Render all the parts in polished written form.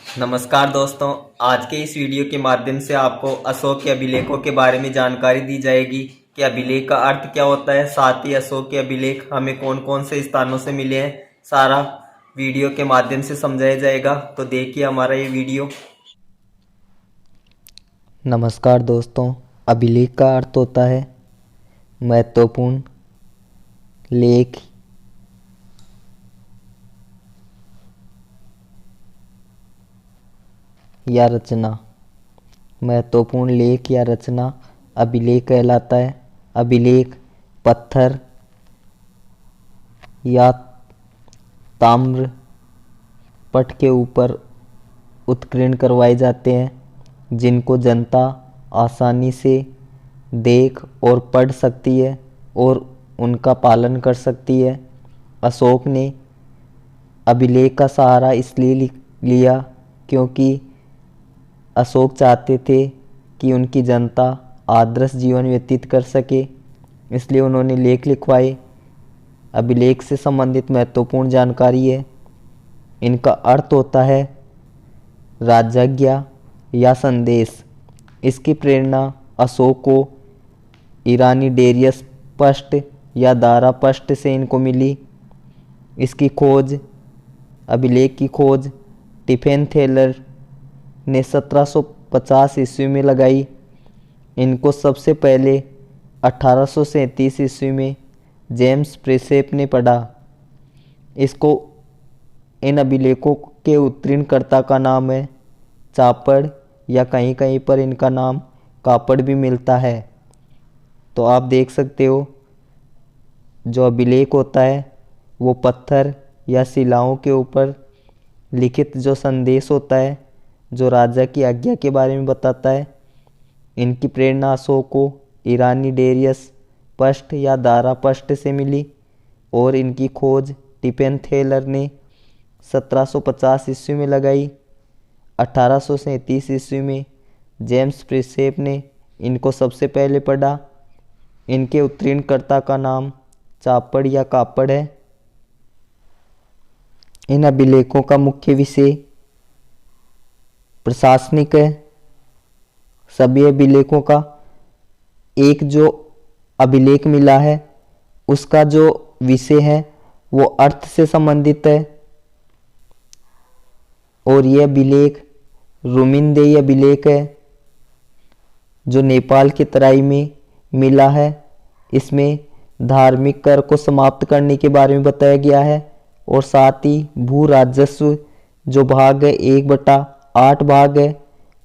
नमस्कार दोस्तों। आज के इस वीडियो के माध्यम से आपको अशोक के अभिलेखों के बारे में जानकारी दी जाएगी कि अभिलेख का अर्थ क्या होता है, साथ ही अशोक के अभिलेख हमें कौन कौन से स्थानों से मिले हैं, सारा वीडियो के माध्यम से समझाया जाएगा। तो देखिए हमारा ये वीडियो। नमस्कार दोस्तों। अभिलेख का अर्थ होता है महत्वपूर्ण लेख या रचना। महत्वपूर्ण लेख या रचना अभिलेख कहलाता है। अभिलेख पत्थर या ताम्र पट के ऊपर उत्कीर्ण करवाए जाते हैं, जिनको जनता आसानी से देख और पढ़ सकती है और उनका पालन कर सकती है। अशोक ने अभिलेख का सहारा इसलिए लिया क्योंकि अशोक चाहते थे कि उनकी जनता आदर्श जीवन व्यतीत कर सके, इसलिए उन्होंने लेख लिखवाए। अभिलेख से संबंधित महत्वपूर्ण जानकारी है। इनका अर्थ होता है राजाज्ञा या संदेश। इसकी प्रेरणा अशोक को ईरानी डेरियस पस्ट या दारा पस्ट से इनको मिली। इसकी खोज, अभिलेख की खोज टिफेन थेलर ने 1750 ईस्वी में लगाई। इनको सबसे पहले 1837 ईस्वी में जेम्स प्रेसेप ने पढ़ा। इन अभिलेखों के उत्कीर्णकर्ता का नाम है चापड़, या कहीं कहीं पर इनका नाम कापड़ भी मिलता है। तो आप देख सकते हो, जो अभिलेख होता है वो पत्थर या शिलाओं के ऊपर लिखित जो संदेश होता है, जो राजा की आज्ञा के बारे में बताता है। इनकी प्रेरणा अशोक को ईरानी डेरियस पस्ट या दारा पस्ट से मिली और इनकी खोज टिफेन थेलर ने 1750 ईस्वी में लगाई। 1837 ईस्वी में जेम्स प्रिसेप ने इनको सबसे पहले पढ़ा। इनके उत्कीर्णकर्ता का नाम चापड़ या कापड़ है। इन अभिलेखों का मुख्य विषय प्रशासनिक है। सभी अभिलेखों का एक जो अभिलेख मिला है उसका जो विषय है वो अर्थ से संबंधित है, और यह अभिलेख रुमिनदेई अभिलेख है जो नेपाल की तराई में मिला है। इसमें धार्मिक कर को समाप्त करने के बारे में बताया गया है, और साथ ही भू राजस्व जो भाग है 1/8 भाग है,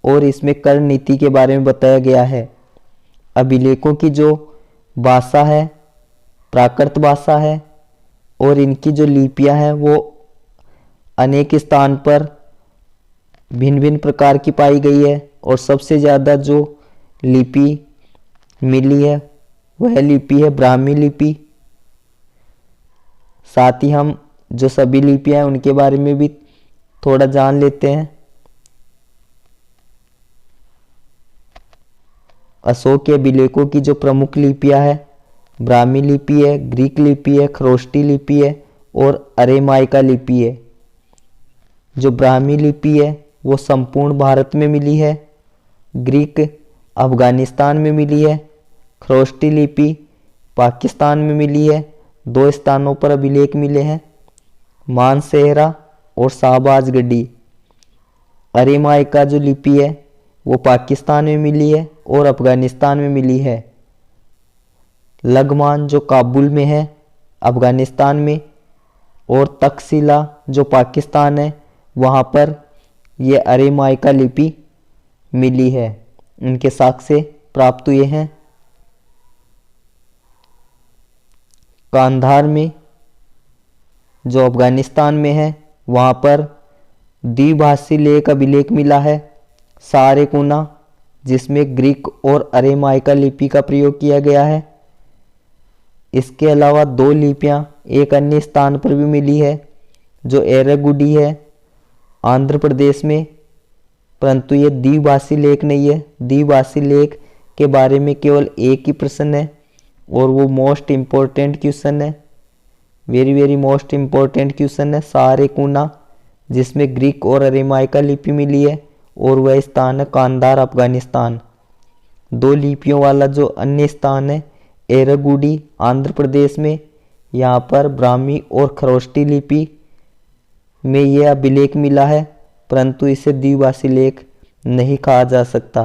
और इसमें कर नीति के बारे में बताया गया है। अभिलेखों की जो भाषा है प्राकृत भाषा है, और इनकी जो लिपियां हैं वो अनेक स्थान पर भिन्न भिन्न प्रकार की पाई गई है, और सबसे ज़्यादा जो लिपि मिली है वह लिपि है ब्राह्मी लिपि। साथ ही हम जो सभी लिपियां हैं उनके बारे में भी थोड़ा जान लेते हैं। अशोक के अभिलेखों की जो प्रमुख लिपियां हैं, ब्राह्मी लिपि है, ग्रीक लिपि है, खरोष्टी लिपि है और अरेमाइका लिपि है। जो ब्राह्मी लिपि है वो संपूर्ण भारत में मिली है, ग्रीक अफगानिस्तान में मिली है, खरोष्टी लिपि पाकिस्तान में मिली है। 2 स्थानों पर अभिलेख मिले हैं, मानसेहरा और शाहबाजगढ़ी। अरेमाइका जो लिपि है वो पाकिस्तान में मिली है और अफगानिस्तान में मिली है। लघमान जो काबुल में है अफगानिस्तान में, और तक्षशिला जो पाकिस्तान है वहाँ पर ये अरेमाइका लिपि मिली है। इनके साक्ष्य प्राप्त हुए हैं। कांधार में जो अफगानिस्तान में है वहाँ पर द्विभाषी लेख अभिलेख मिला है, सारेकुना, जिसमें ग्रीक और अरेमाइका लिपि का प्रयोग किया गया है। इसके अलावा 2 लिपियां एक अन्य स्थान पर भी मिली है जो एरागुडी है आंध्र प्रदेश में, परंतु ये द्विभाषी लेख नहीं है। द्विभाषी लेख के बारे में केवल एक ही प्रश्न है, और वो मोस्ट इम्पोर्टेंट क्वेश्चन है, वेरी मोस्ट इम्पोर्टेंट क्वेश्चन है। सारेकुना जिसमें ग्रीक और अरेमाइका लिपि मिली है, और वह स्थान है कांधार, अफगानिस्तान। 2 लिपियों वाला जो अन्य स्थान है एरागुडी, आंध्र प्रदेश में, यहाँ पर ब्राह्मी और खरोष्टी लिपि में यह अभिलेख मिला है, परंतु इसे द्विभाषी लेख नहीं कहा जा सकता।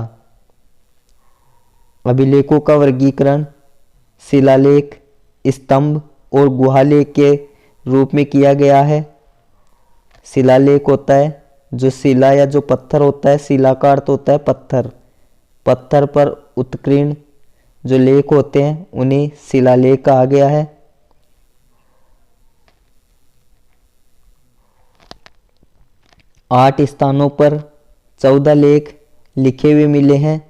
अभिलेखों का वर्गीकरण शिलालेख, स्तंभ और गुहालेख के रूप में किया गया है। शिलालेख होता है जो शिला या जो पत्थर होता है, शिला का अर्थ होता है पत्थर, पत्थर पर उत्कीर्ण जो लेख होते हैं उन्हें शिलालेख कहा गया है। आठ स्थानों पर 14 लेख लिखे हुए मिले हैं।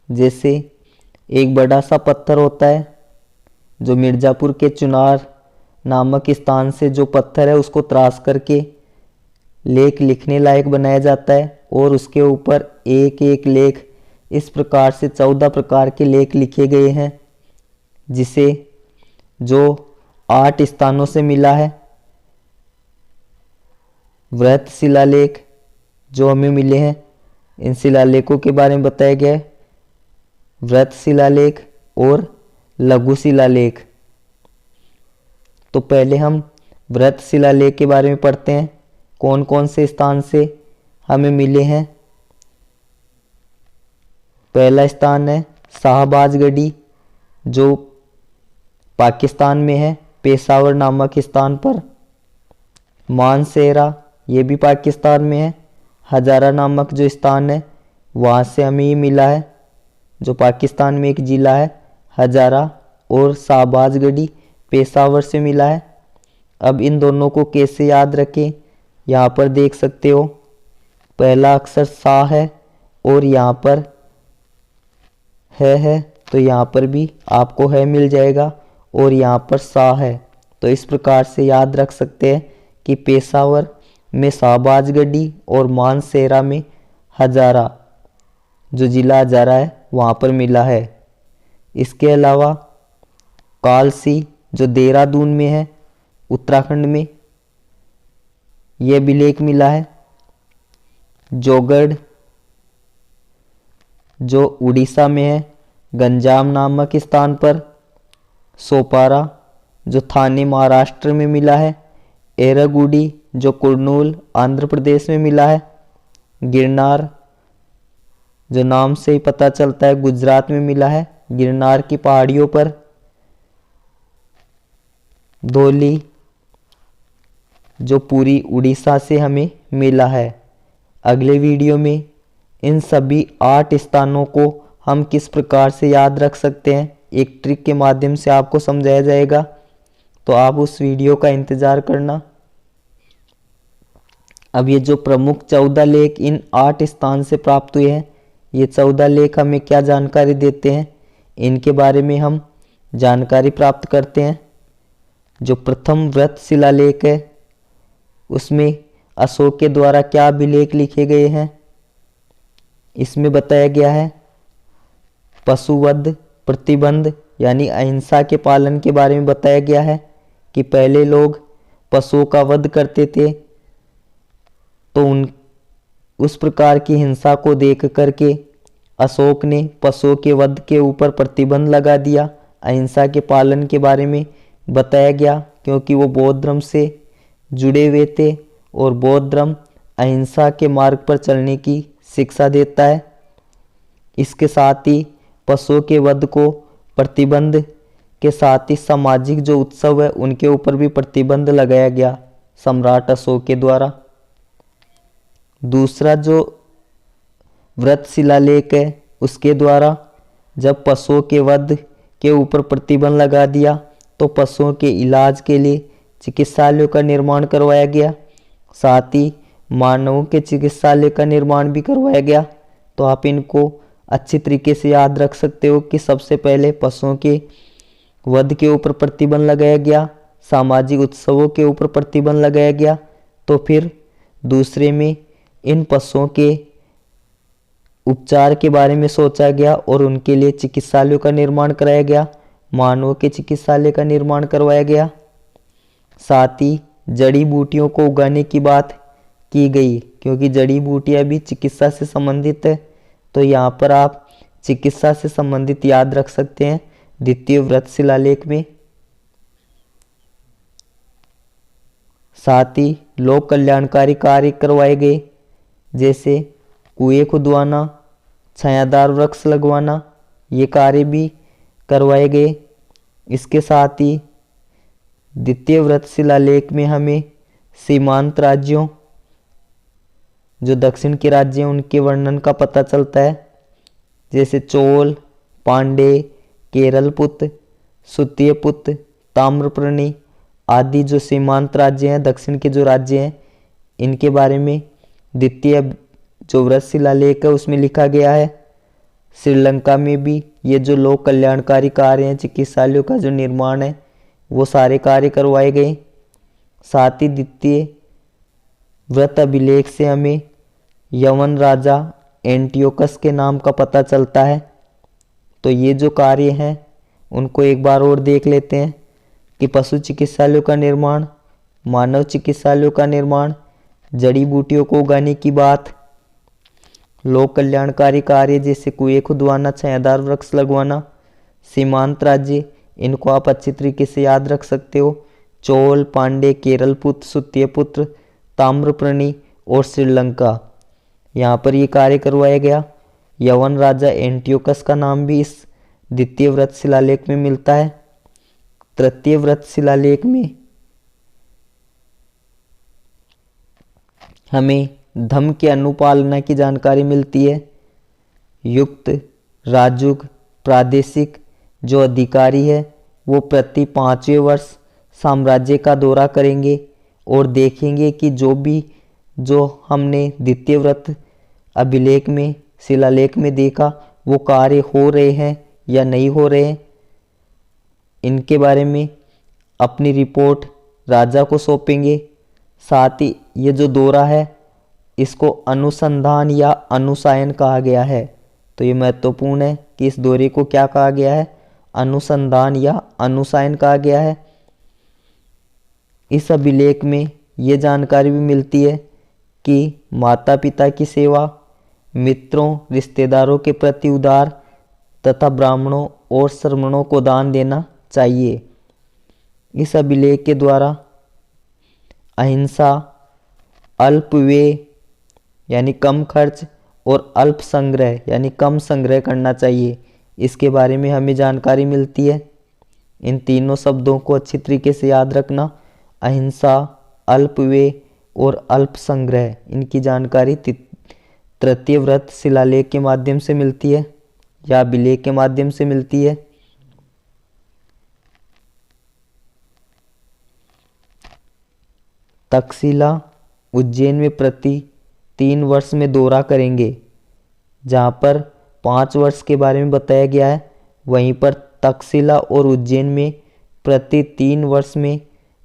जैसे एक बड़ा सा पत्थर होता है जो मिर्ज़ापुर के चुनार नामक स्थान से जो पत्थर है उसको तराश करके लेख लिखने लायक बनाया जाता है, और उसके ऊपर एक एक लेख इस प्रकार से 14 प्रकार के लेख लिखे गए हैं, जिसे जो 8 स्थानों से मिला है। वृहत शिलालेख जो हमें मिले हैं, इन शिलालेखों के बारे में बताया गया है, वृहत शिलालेख और लघु शिलालेख। तो पहले हम वृहत शिलालेख के बारे में पढ़ते हैं, कौन कौन से स्थान से हमें मिले हैं। पहला स्थान है शाहबाजगढ़ी जो पाकिस्तान में है, पेशावर नामक स्थान पर। मानसेरा ये भी पाकिस्तान में है। हजारा नामक जो स्थान है वहाँ से हमें ये मिला है, जो पाकिस्तान में एक ज़िला है हजारा, और शाहबाजगढ़ी पेशावर से मिला है। अब इन दोनों को कैसे याद रखें, यहाँ पर देख सकते हो पहला अक्षर सा है और यहाँ पर है, तो यहाँ पर भी आपको है मिल जाएगा, और यहाँ पर सा है। तो इस प्रकार से याद रख सकते हैं कि पेशावर में शाहबाजगढ़ी और मानसेरा में हजारा जो ज़िला हजारा है वहाँ पर मिला है। इसके अलावा कालसी जो देहरादून में है उत्तराखंड में, यह अभिलेख मिला है। जोगढ़ जो उड़ीसा में है गंजाम नामक स्थान पर। सोपारा जो थाने महाराष्ट्र में मिला है। एरागुडी जो कुर्नूल आंध्र प्रदेश में मिला है। गिरनार जो नाम से ही पता चलता है गुजरात में मिला है, गिरनार की पहाड़ियों पर। धौली जो पूरी उड़ीसा से हमें मिला है। अगले वीडियो में इन सभी 8 स्थानों को हम किस प्रकार से याद रख सकते हैं एक ट्रिक के माध्यम से आपको समझाया जाएगा, तो आप उस वीडियो का इंतज़ार करना। अब ये जो प्रमुख 14 लेख इन 8 स्थान से प्राप्त हुए हैं, ये 14 लेख हमें क्या जानकारी देते हैं, इनके बारे में हम जानकारी प्राप्त करते हैं। जो प्रथम वृहत शिलालेख है उसमें अशोक के द्वारा क्या अभिलेख लिखे गए हैं, इसमें बताया गया है पशुवध प्रतिबंध यानी अहिंसा के पालन के बारे में बताया गया है कि पहले लोग पशुओं का वध करते थे, तो उस प्रकार की हिंसा को देख करके अशोक ने पशुओं के वध के ऊपर प्रतिबंध लगा दिया। अहिंसा के पालन के बारे में बताया गया क्योंकि वो बौद्ध धर्म से जुड़े हुए थे, और बौद्ध धर्म अहिंसा के मार्ग पर चलने की शिक्षा देता है। इसके साथ ही पशुओं के वध को प्रतिबंध के साथ ही सामाजिक जो उत्सव है उनके ऊपर भी प्रतिबंध लगाया गया सम्राट अशोक के द्वारा। दूसरा जो वृहत शिलालेख है उसके द्वारा जब पशुओं के वध के ऊपर प्रतिबंध लगा दिया तो पशुओं के इलाज के लिए चिकित्सालयों का निर्माण करवाया गया, साथ ही मानवों के चिकित्सालय का निर्माण भी करवाया गया। तो आप इनको अच्छी तरीके से याद रख सकते हो कि सबसे पहले पशुओं के वध के ऊपर प्रतिबंध लगाया गया, सामाजिक उत्सवों के ऊपर प्रतिबंध लगाया गया, तो फिर दूसरे में इन पशुओं के उपचार के बारे में सोचा गया और उनके लिए चिकित्सालयों का निर्माण कराया गया, मानवों के चिकित्सालय का निर्माण करवाया गया। साथ ही जड़ी बूटियों को उगाने की बात की गई, क्योंकि जड़ी बूटियां भी चिकित्सा से संबंधित है। तो यहाँ पर आप चिकित्सा से संबंधित याद रख सकते हैं द्वितीय व्रत शिलालेख में। साथ ही लोक कल्याणकारी कार्य करवाए गए, जैसे कुएं खुदवाना, छायादार वृक्ष लगवाना, ये कार्य भी करवाए गए। इसके साथ ही द्वितीय व्रत शिलालेख में हमें सीमांत राज्यों, जो दक्षिण के राज्य हैं, उनके वर्णन का पता चलता है, जैसे चोल, पांडे, केरलपुत, सुत्तियपुत, ताम्रपर्णी आदि जो सीमांत राज्य हैं, दक्षिण के जो राज्य हैं, इनके बारे में द्वितीय जो व्रत शिलालेख है उसमें लिखा गया है। श्रीलंका में भी ये जो लोक कल्याणकारी कार्य हैं, चिकित्सालयों का जो निर्माण है, वो सारे कार्य करवाए गए। साथ ही द्वितीय व्रत अभिलेख से हमें यवन राजा एंटियोकस के नाम का पता चलता है। तो ये जो कार्य हैं उनको एक बार और देख लेते हैं कि पशु चिकित्सालयों का निर्माण, मानव चिकित्सालयों का निर्माण, जड़ी बूटियों को उगाने की बात, लोक कल्याणकारी कार्य जैसे कुएं खुदवाना, छायादार वृक्ष लगवाना, सीमांत राज्य, इनको आप अच्छी तरीके से याद रख सकते हो। चोल, पांडे, केरलपुत्र, सुत्तियपुत्र, ताम्रपर्णी और श्रीलंका, यहाँ पर ये कार्य करवाया गया। यवन राजा एंटियोकस का नाम भी इस द्वितीय व्रत शिलालेख में मिलता है। तृतीय व्रत शिलालेख में हमें धम्म के अनुपालना की जानकारी मिलती है। युक्त, राजुक, प्रादेशिक जो अधिकारी है वो प्रति 5वें वर्ष साम्राज्य का दौरा करेंगे और देखेंगे कि जो हमने द्वितीय व्रत अभिलेख में, शिलालेख में देखा, वो कार्य हो रहे हैं या नहीं हो रहे हैं। इनके बारे में अपनी रिपोर्ट राजा को सौंपेंगे। साथ ही ये जो दौरा है इसको अनुसंधान या अनुसायन कहा गया है। तो ये महत्वपूर्ण है कि इस दौरे को क्या कहा गया है, अनुसंधान या अनुसायन कहा गया है। इस अभिलेख में ये जानकारी भी मिलती है कि माता पिता की सेवा, मित्रों रिश्तेदारों के प्रति उदार तथा ब्राह्मणों और श्रमणों को दान देना चाहिए। इस अभिलेख के द्वारा अहिंसा, अल्प व्यय यानी कम खर्च और अल्प संग्रह यानी कम संग्रह करना चाहिए, इसके बारे में हमें जानकारी मिलती है। इन तीनों शब्दों को अच्छी तरीके से याद रखना, अहिंसा, अल्प व्यय और अल्प संग्रह, इनकी जानकारी तृतीय व्रत शिलालेख के माध्यम से मिलती है या अभिलेख के माध्यम से मिलती है। तक्षशिला उज्जैन में प्रति 3 वर्ष में दौरा करेंगे। जहाँ पर 5 वर्ष के बारे में बताया गया है, वहीं पर तक्षशिला और उज्जैन में प्रति 3 वर्ष में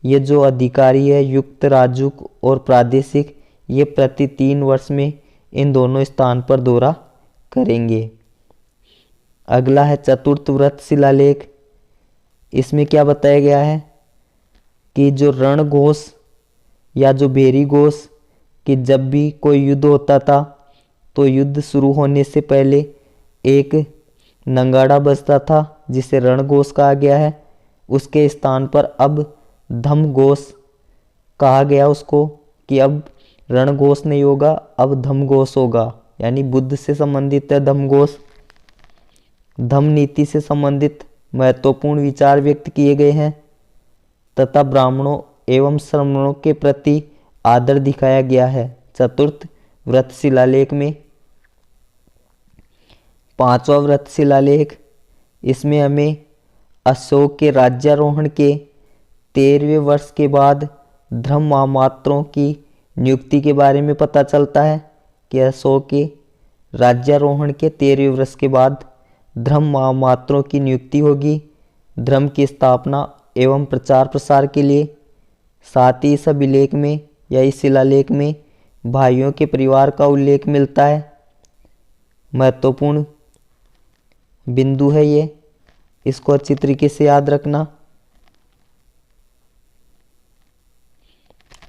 ये जो अधिकारी है, युक्त, राजुक और प्रादेशिक, ये प्रति 3 वर्ष में इन दोनों स्थान पर दौरा करेंगे। अगला है चतुर्थ व्रत शिलालेख। इसमें क्या बताया गया है कि जो रणघोष या जो भेरी घोष, कि जब भी कोई युद्ध होता था तो युद्ध शुरू होने से पहले एक नगाड़ा बजता था जिसे रणघोष कहा गया है। उसके स्थान पर अब धम्मघोष कहा गया उसको, कि अब रणघोष नहीं होगा, अब धम्मघोष होगा, यानी बुद्ध से संबंधित है धम्मघोष। धम्म नीति से संबंधित महत्वपूर्ण विचार व्यक्त किए गए हैं तथा ब्राह्मणों एवं श्रमणों के प्रति आदर दिखाया गया है। चतुर्थ व्रत शिलालेख में 5वां व्रत शिलालेख, इसमें हमें अशोक के राज्यारोहण के 13वें वर्ष के बाद धर्म महामात्रों की नियुक्ति के बारे में पता चलता है कि अशोक के राज्यारोहण के 13वें वर्ष के बाद धर्म महामात्रों की नियुक्ति होगी, धर्म की स्थापना एवं प्रचार प्रसार के लिए। साथ ही इस अभिलेख में या इस शिलालेख में भाइयों के परिवार का उल्लेख मिलता है। महत्वपूर्ण बिंदु है ये, इसको अच्छी तरीके से याद रखना,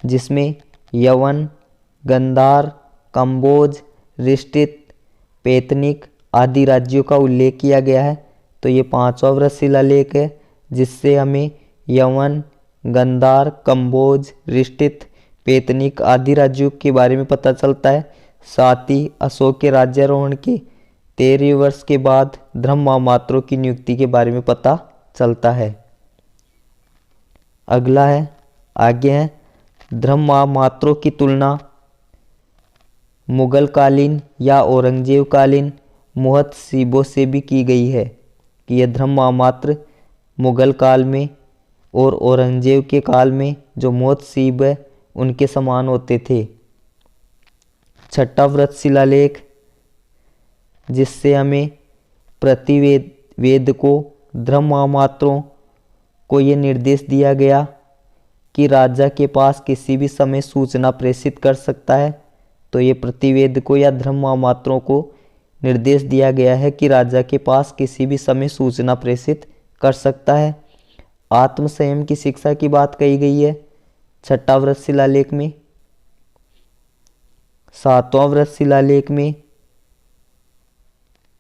जिसमें यवन, गंधार, कंबोज, रिष्टित, पैतनिक आदि राज्यों का उल्लेख किया गया है। तो ये 5वां वृहत शिलालेख है जिससे हमें यवन, गंधार, कंबोज, रिष्टित, पैतनिक आदि राज्यों के बारे में पता चलता है। साथ ही अशोक के राज्यारोहण के 13वें वर्ष के बाद धर्म महामात्रों की नियुक्ति के बारे में पता चलता है। अगला है, आगे है, धर्म महामात्रों की तुलना मुगल कालीन या औरंगजेब कालीन मुहतसिबों से भी की गई है कि यह धर्म महामात्र मुगल काल में और औरंगजेब के काल में जो मुहतसिब है उनके समान होते थे। 6वां वृहत शिलालेख जिससे हमें प्रतिवेद को धर्म महामात्रों को ये निर्देश दिया गया कि राजा के पास किसी भी समय सूचना प्रेषित कर सकता है। तो ये प्रतिवेद को या धर्म महामात्रों को निर्देश दिया गया है कि राजा के पास किसी भी समय सूचना प्रेषित कर सकता है। आत्म संयम की शिक्षा की बात कही गई है 6वां वृहत शिलालेख में। 7वां वृहत शिलालेख में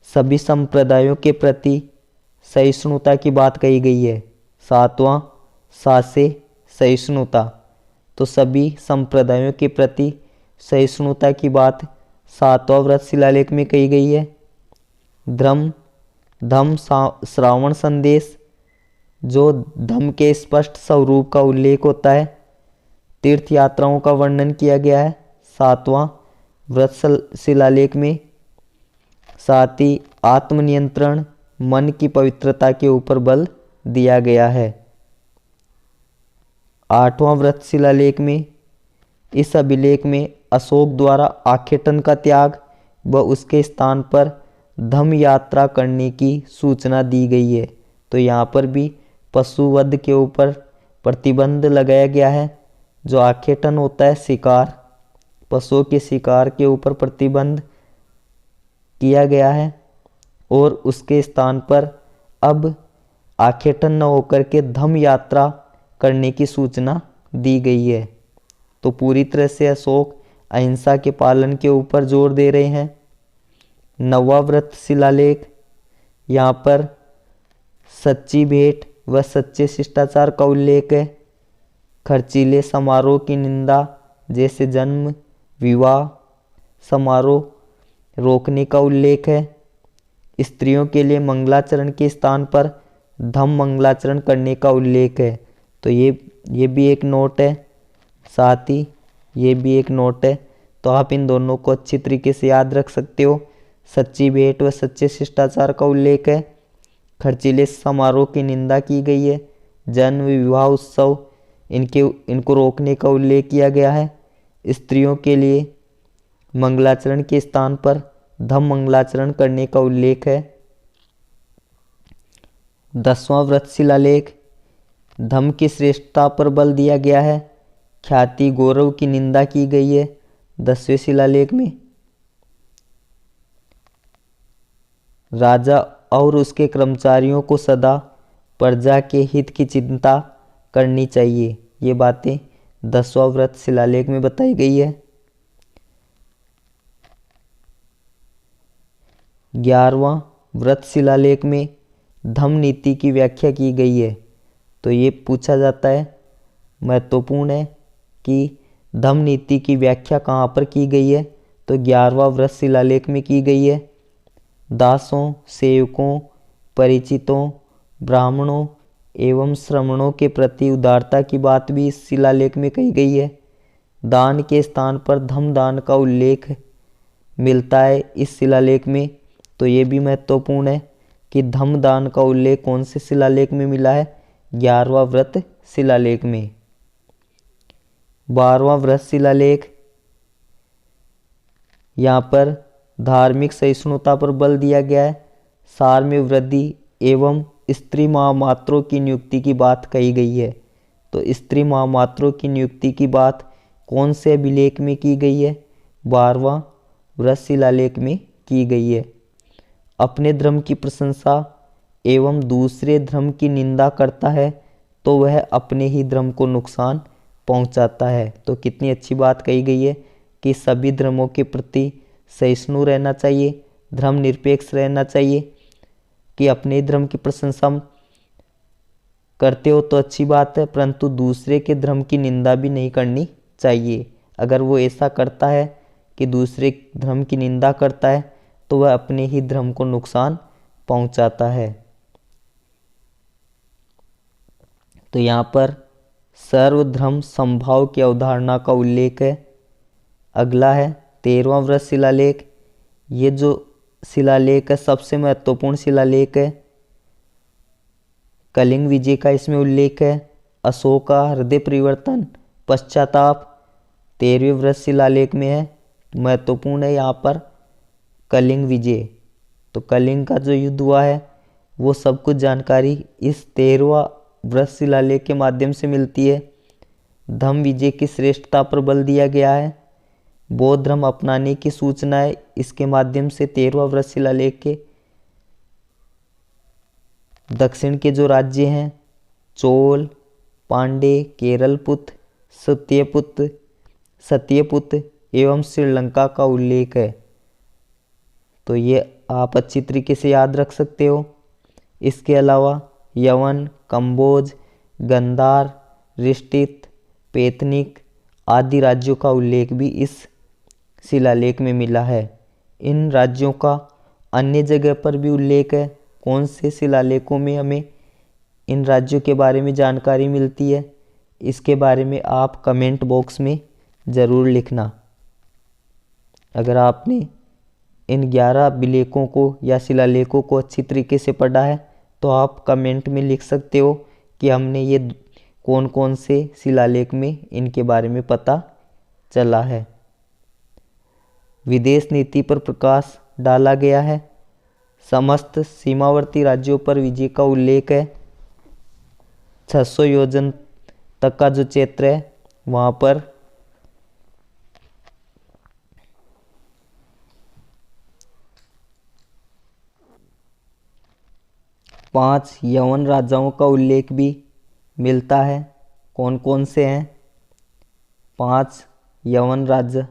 सभी संप्रदायों के प्रति सहिष्णुता की बात कही गई है। 7वां सा से सहिष्णुता, तो सभी संप्रदायों के प्रति सहिष्णुता की बात 7वां वृहत शिलालेख में कही गई है। धम्म श्रावण संदेश जो धम्म के स्पष्ट स्वरूप का उल्लेख होता है। तीर्थ यात्राओं का वर्णन किया गया है 7वां वृहत शिलालेख में। साथ ही आत्मनियंत्रण, मन की पवित्रता के ऊपर बल दिया गया है। 8वां वृहत शिलालेख में, इस अभिलेख में अशोक द्वारा आखेटन का त्याग व उसके स्थान पर धम्म यात्रा करने की सूचना दी गई है। तो यहाँ पर भी पशुवध के ऊपर प्रतिबंध लगाया गया है। जो आखेटन होता है शिकार, पशुओं के शिकार के ऊपर प्रतिबंध किया गया है और उसके स्थान पर अब आखेटन न होकर के धम्म यात्रा करने की सूचना दी गई है। तो पूरी तरह से अशोक अहिंसा के पालन के ऊपर जोर दे रहे हैं। 9वां वृहत शिलालेख, यहाँ पर सच्ची भेंट व सच्चे शिष्टाचार का उल्लेख है। खर्चीले समारोह की निंदा जैसे जन्म, विवाह समारोह रोकने का उल्लेख है। स्त्रियों के लिए मंगलाचरण के स्थान पर धम्म मंगलाचरण करने का उल्लेख है। तो ये भी एक नोट है, साथ ही ये भी एक नोट है। तो आप इन दोनों को अच्छी तरीके से याद रख सकते हो। सच्ची भेंट व सच्चे शिष्टाचार का उल्लेख है। खर्चीले समारोह की निंदा की गई है। जन्म, विवाह उत्सव इनको रोकने का उल्लेख किया गया है। स्त्रियों के लिए मंगलाचरण के स्थान पर धम्म मंगलाचरण करने का उल्लेख है। 10वां वृहत शिलालेख, धम्म की श्रेष्ठता पर बल दिया गया है। ख्याति गौरव की निंदा की गई है 10वें शिलालेख में। राजा और उसके कर्मचारियों को सदा प्रजा के हित की चिंता करनी चाहिए। ये बातें 10वां वृहत शिलालेख में बताई गई है। 11वां वृहत शिलालेख में धम्म नीति की व्याख्या की गई है। तो ये पूछा जाता है, महत्वपूर्ण है कि धम्म नीति की व्याख्या कहाँ पर की गई है। तो 11वां वृहत शिलालेख में की गई है। दासों, सेवकों, परिचितों, ब्राह्मणों एवं श्रमणों के प्रति उदारता की बात भी इस शिलालेख में कही गई है। दान के स्थान पर धम्म दान का उल्लेख मिलता है इस शिलालेख में। तो ये भी महत्वपूर्ण है कि धम्म दान का उल्लेख कौन से शिलालेख में मिला है, 11वां वृहत शिलालेख में। 12वां वृहत शिलालेख, यहाँ पर धार्मिक सहिष्णुता पर बल दिया गया है। सार में वृद्धि एवं स्त्री महामात्रों की नियुक्ति की बात कही गई है। तो स्त्री महामात्रों की नियुक्ति की बात कौन से अभिलेख में की गई है, 12वां वृहत शिलालेख में की गई है। अपने धर्म की प्रशंसा एवं दूसरे धर्म की निंदा करता है तो वह अपने ही धर्म को नुकसान पहुंचाता है। तो कितनी अच्छी बात कही गई है कि सभी धर्मों के प्रति सहिष्णु रहना चाहिए, धर्मनिरपेक्ष रहना चाहिए, कि अपने धर्म की प्रशंसा करते हो तो अच्छी बात है, परंतु दूसरे के धर्म की निंदा भी नहीं करनी चाहिए। अगर वो ऐसा करता है कि दूसरे धर्म की निंदा करता है तो वह अपने ही धर्म को नुकसान पहुंचाता है। तो यहाँ पर सर्वधर्म समभाव की अवधारणा का उल्लेख है। अगला है 13वां व्रत शिलालेख। ये जो शिलालेख है सबसे महत्वपूर्ण शिलालेख है। कलिंग विजय का इसमें उल्लेख है। अशोक का हृदय परिवर्तन, पश्चाताप 13वें व्रत शिलालेख में है। महत्वपूर्ण है यहाँ पर कलिंग विजय। तो कलिंग का जो युद्ध हुआ है वो सब कुछ जानकारी इस 13वां व्रत शिलालेख के माध्यम से मिलती है। धम्म विजय की श्रेष्ठता पर बल दिया गया है। बौद्ध धर्म अपनाने की सूचनाएं इसके माध्यम से 13वां व्रत शिलालेख के दक्षिण के जो राज्य हैं चोल, पांडे, केरलपुत्र, सत्यपुत्र एवं श्रीलंका का उल्लेख है। तो ये आप अच्छी तरीके से याद रख सकते हो। इसके अलावा यवन, कंबोज, गंधार, रिष्टित, पैतनिक आदि राज्यों का उल्लेख भी इस शिलालेख में मिला है। इन राज्यों का अन्य जगह पर भी उल्लेख है। कौन से शिलालेखों में हमें इन राज्यों के बारे में जानकारी मिलती है, इसके बारे में आप कमेंट बॉक्स में ज़रूर लिखना। अगर आपने इन 11 अभिलेखों को या शिलालेखों को अच्छी तरीके से पढ़ा है तो आप कमेंट में लिख सकते हो कि हमने ये कौन कौन से शिलालेख में इनके बारे में पता चला है। विदेश नीति पर प्रकाश डाला गया है। समस्त सीमावर्ती राज्यों पर विजय का उल्लेख है। 600 योजन तक का जो क्षेत्र है वहाँ पर 5 यवन राजाओं का उल्लेख भी मिलता है। कौन कौन से हैं 5 यवन राजा?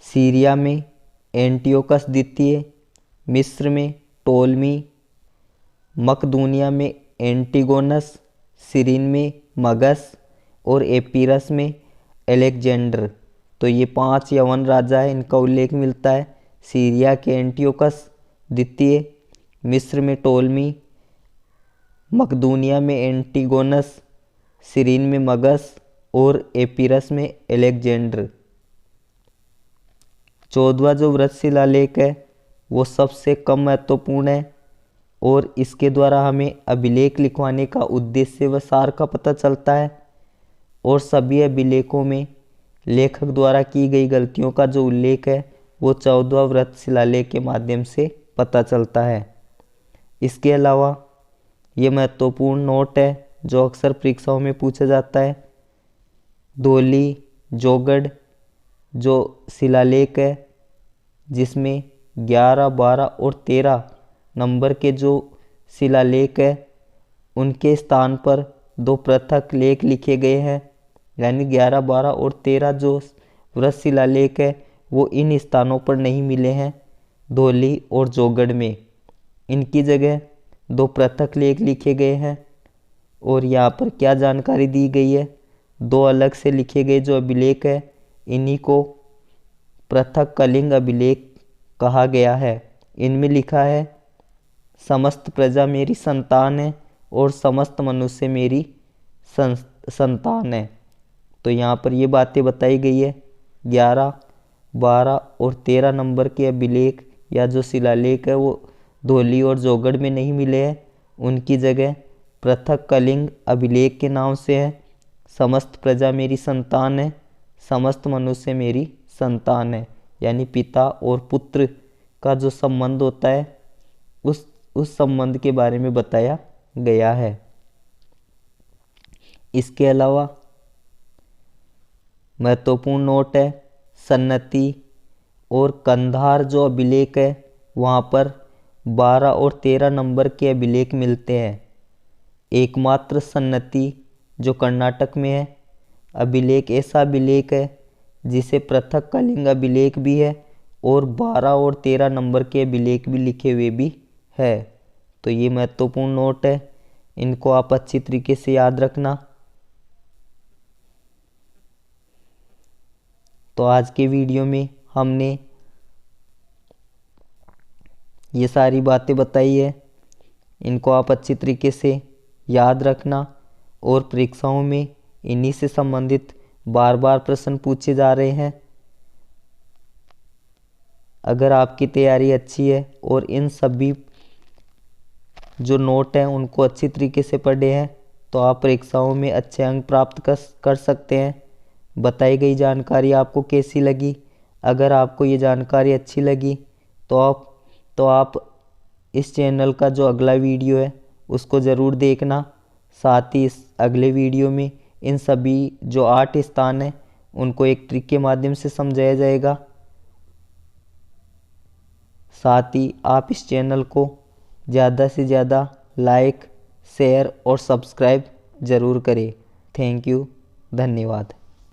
सीरिया में एंटियोकस द्वितीय, मिस्र में टोलमी, मकदूनिया में एंटिगोनस, सिरिन में मगस और एपीरस में अलेक्जेंडर। तो ये 5 यवन राजा है, इनका उल्लेख मिलता है। सीरिया के एंटियोकस द्वितीय, मिस्र में टोलमी, मकदूनिया में एंटिगोनस, सिरिन में मगस और एपीरस में अलेक्जेंडर। 14वां जो व्रत शिलालेख है वो सबसे कम महत्वपूर्ण है और इसके द्वारा हमें अभिलेख लिखवाने का उद्देश्य व सार का पता चलता है और सभी अभिलेखों में लेखक द्वारा की गई गलतियों का जो उल्लेख है वो 14वां व्रत शिलालेख के माध्यम से पता चलता है। इसके अलावा ये महत्वपूर्ण नोट है जो अक्सर परीक्षाओं में पूछा जाता है। धौली जोगढ़ जो शिलालेख है जिसमें 11, 12 और 13 नंबर के जो शिलालेख है उनके स्थान पर 2 पृथक लेख लिखे गए हैं। यानी 11, 12 और 13 जो व्रत शिलालेख है वो इन स्थानों पर नहीं मिले हैं धौली और जोगढ़ में। इनकी जगह 2 पृथक लेख लिखे गए हैं और यहाँ पर क्या जानकारी दी गई है, 2 अलग से लिखे गए जो अभिलेख है इन्हीं को पृथक कलिंग अभिलेख कहा गया है। इनमें लिखा है समस्त प्रजा मेरी संतान है और समस्त मनुष्य मेरी संतान है। तो यहाँ पर ये बातें बताई गई है। 11, 12 और 13 नंबर के अभिलेख या जो शिलालेख है वो धौली और जोगढ़ में नहीं मिले हैं। उनकी जगह पृथक कलिंग अभिलेख के नाम से है समस्त प्रजा मेरी संतान है, समस्त मनुष्य मेरी संतान है। यानी पिता और पुत्र का जो संबंध होता है उस संबंध के बारे में बताया गया है। इसके अलावा महत्वपूर्ण नोट है सन्नति और कंधार जो अभिलेख है वहाँ पर 12 और 13 नंबर के अभिलेख मिलते हैं। एकमात्र सन्नति जो कर्नाटक में है अभिलेख ऐसा अभिलेख है जिसे पृथक कलिंग अभिलेख भी है और 12 और 13 नंबर के अभिलेख भी लिखे हुए भी है। तो ये महत्वपूर्ण नोट है, इनको आप अच्छी तरीके से याद रखना। तो आज के वीडियो में हमने ये सारी बातें बताई है, इनको आप अच्छी तरीके से याद रखना और परीक्षाओं में इन्हीं से संबंधित बार बार प्रश्न पूछे जा रहे हैं। अगर आपकी तैयारी अच्छी है और इन सभी जो नोट हैं उनको अच्छी तरीके से पढ़े हैं तो आप परीक्षाओं में अच्छे अंक प्राप्त कर सकते हैं। बताई गई जानकारी आपको कैसी लगी? अगर आपको ये जानकारी अच्छी लगी तो आप इस चैनल का जो अगला वीडियो है उसको ज़रूर देखना। साथ ही इस अगले वीडियो में इन सभी जो 8 स्थान हैं उनको एक ट्रिक के माध्यम से समझाया जाएगा। साथ ही आप इस चैनल को ज़्यादा से ज़्यादा लाइक, शेयर और सब्सक्राइब ज़रूर करें। थैंक यू, धन्यवाद।